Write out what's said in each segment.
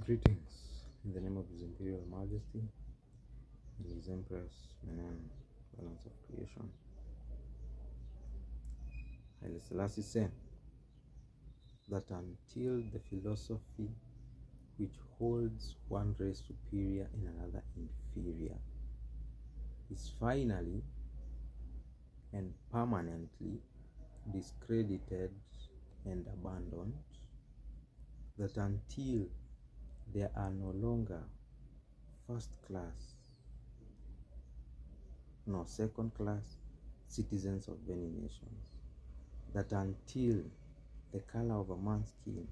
Greetings in the name of His Imperial Majesty and His Empress, Menem, balance of creation. Haile Selassie said that until the philosophy which holds one race superior and another inferior is finally and permanently discredited and abandoned, that until there are no longer first class nor second class citizens of any nations, that until the color of a man's skin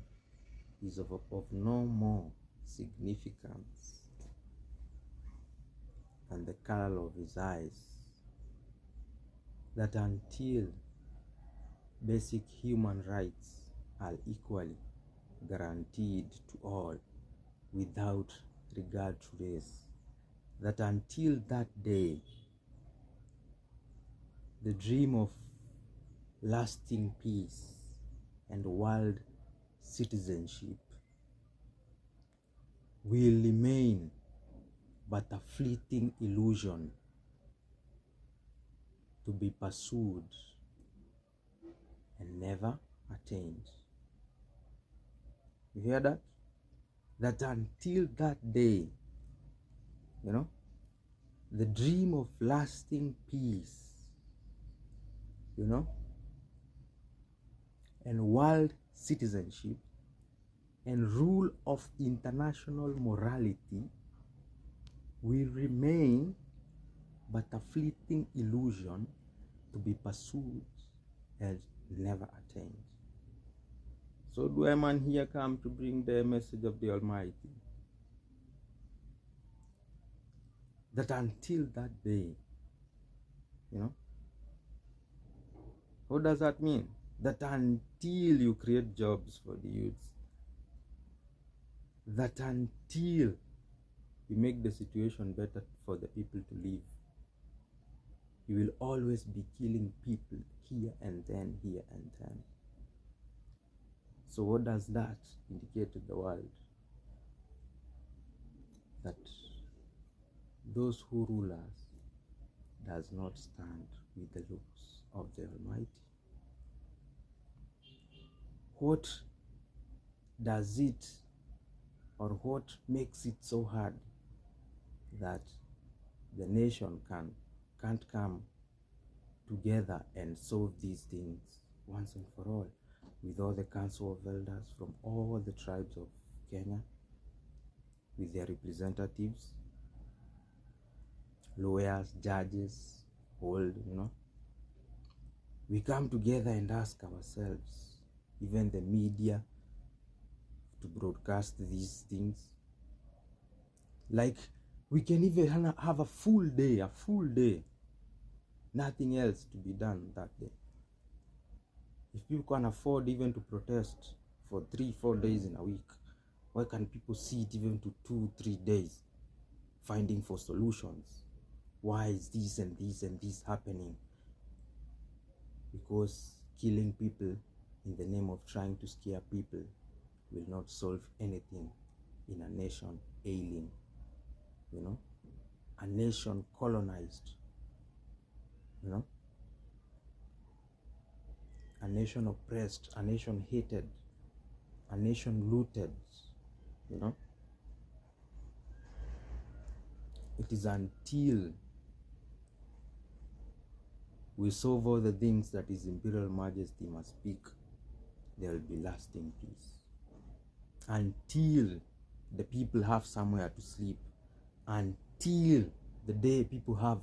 is of no more significance than the color of his eyes, that until basic human rights are equally guaranteed to all without regard to race, that until that day the dream of lasting peace and world citizenship will remain but a fleeting illusion to be pursued and never attained. You hear that? That until that day, the dream of lasting peace, and world citizenship and rule of international morality will remain but a fleeting illusion to be pursued and never attained. So do a man here come to bring the message of the Almighty, that until that day, what does that mean? That until you create jobs for the youths, that until you make the situation better for the people to live, you will always be killing people here and then, here and then. So what does that indicate to the world? That those who rule us does not stand with the laws of the Almighty. What does it, or what makes it so hard that the nation can't come together and solve these things once and for all, with all the council of elders from all the tribes of Kenya, with their representatives, lawyers, judges, we come together and ask ourselves, even the media, to broadcast these things. Like, we can even have a full day, nothing else to be done that day. If people can afford even to protest for 3-4 days in a week, why can't people see it even to 2-3 days, finding for solutions? Why is this and this and this happening? Because killing people in the name of trying to scare people will not solve anything in a nation ailing, a nation colonized, a nation oppressed, a nation hated, a nation looted, It is until we solve all the things that His Imperial Majesty must speak, there will be lasting peace. Until the people have somewhere to sleep, until the day people have,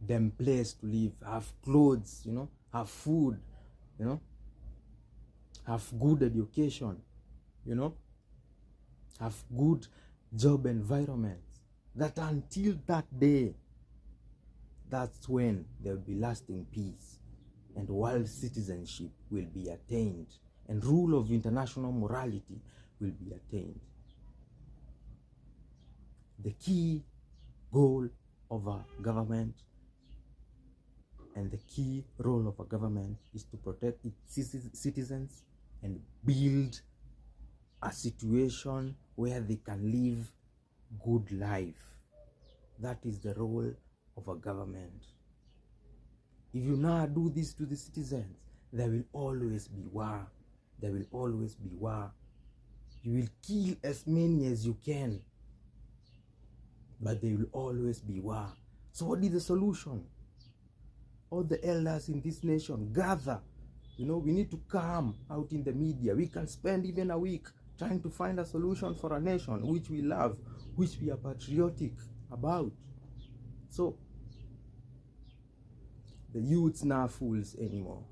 them place to live, have clothes, have food, have good education, have good job environments. That until that day, that's when there will be lasting peace and world citizenship will be attained and rule of international morality will be attained. The key goal of a government and the key role of a government is to protect its citizens and build a situation where they can live good life. That is the role of a government. If you now do this to the citizens, there will always be war. There will always be war. You will kill as many as you can, but there will always be war. So what is the solution? All the elders in this nation gather. We need to come out in the media. We can spend even a week trying to find a solution for a nation which we love, which we are patriotic about. So the youths now fools anymore.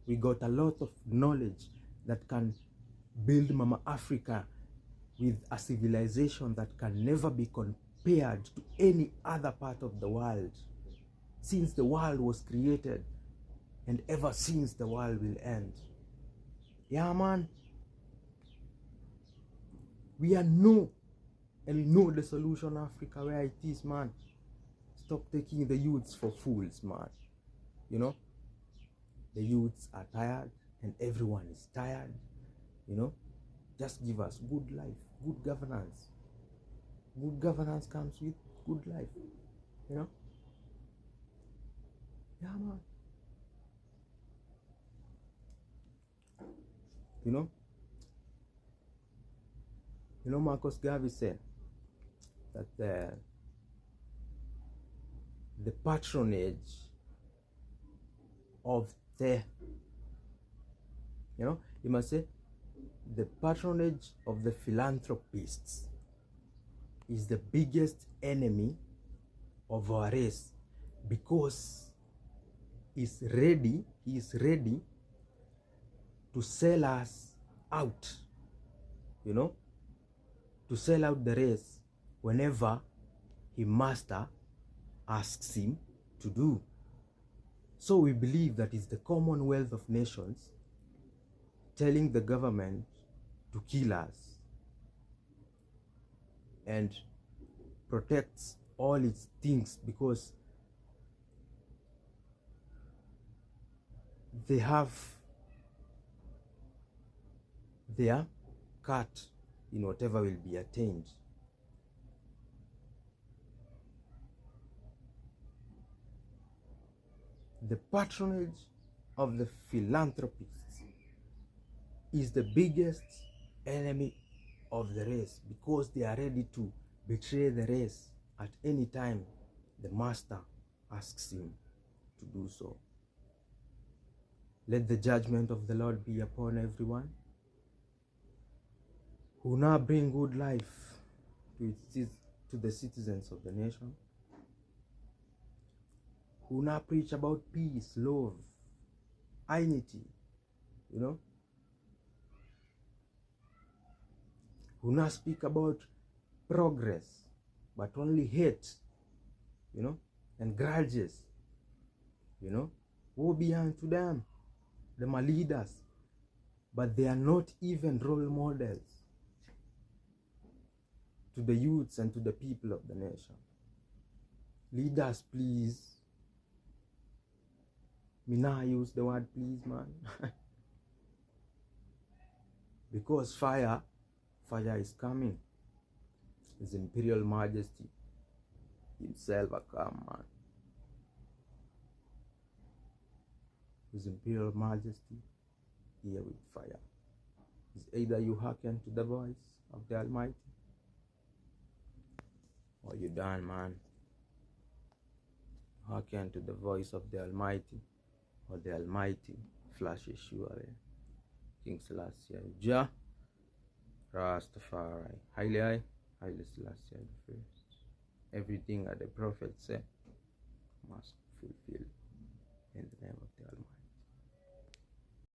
We got a lot of knowledge that can build Mama Africa with a civilization that can never be compared to any other part of the world since the world was created and ever since the world will end. Yeah, man. We know the solution, Africa, where it is, man. Stop taking the youths for fools, man. The youths are tired and everyone is tired. Just give us good life, good governance. Good governance comes with good life. Yeah, man. Marcus Garvey said that the patronage of the you must say the patronage of the philanthropists is the biggest enemy of our race, because he is ready to sell us out, to sell out the race whenever his master asks him to do. So we believe that it's the Commonwealth of Nations telling the government to kill us and protects all its things, because they have their cut in whatever will be attained. The patronage of the philanthropists is the biggest enemy of the race, because they are ready to betray the race at any time the master asks him to do so. Let the judgment of the Lord be upon everyone who now bring good life to the citizens of the nation, who now preach about peace, love, unity, who now speak about progress, but only hate, and grudges, woe be unto them. Them are leaders, but they are not even role models to the youths and to the people of the nation. Leaders, please. Me now use the word please, man. Because fire is coming. His Imperial Majesty himself will come, man. His Imperial Majesty here with fire. It's either you hearken to the voice of the Almighty, or you done, man. Hearken to the voice of the Almighty, or the Almighty flashes you away. King Selassie, Jah, Rastafari, Haile Selassie the First. Everything that the prophet said must fulfill in the name of the Almighty.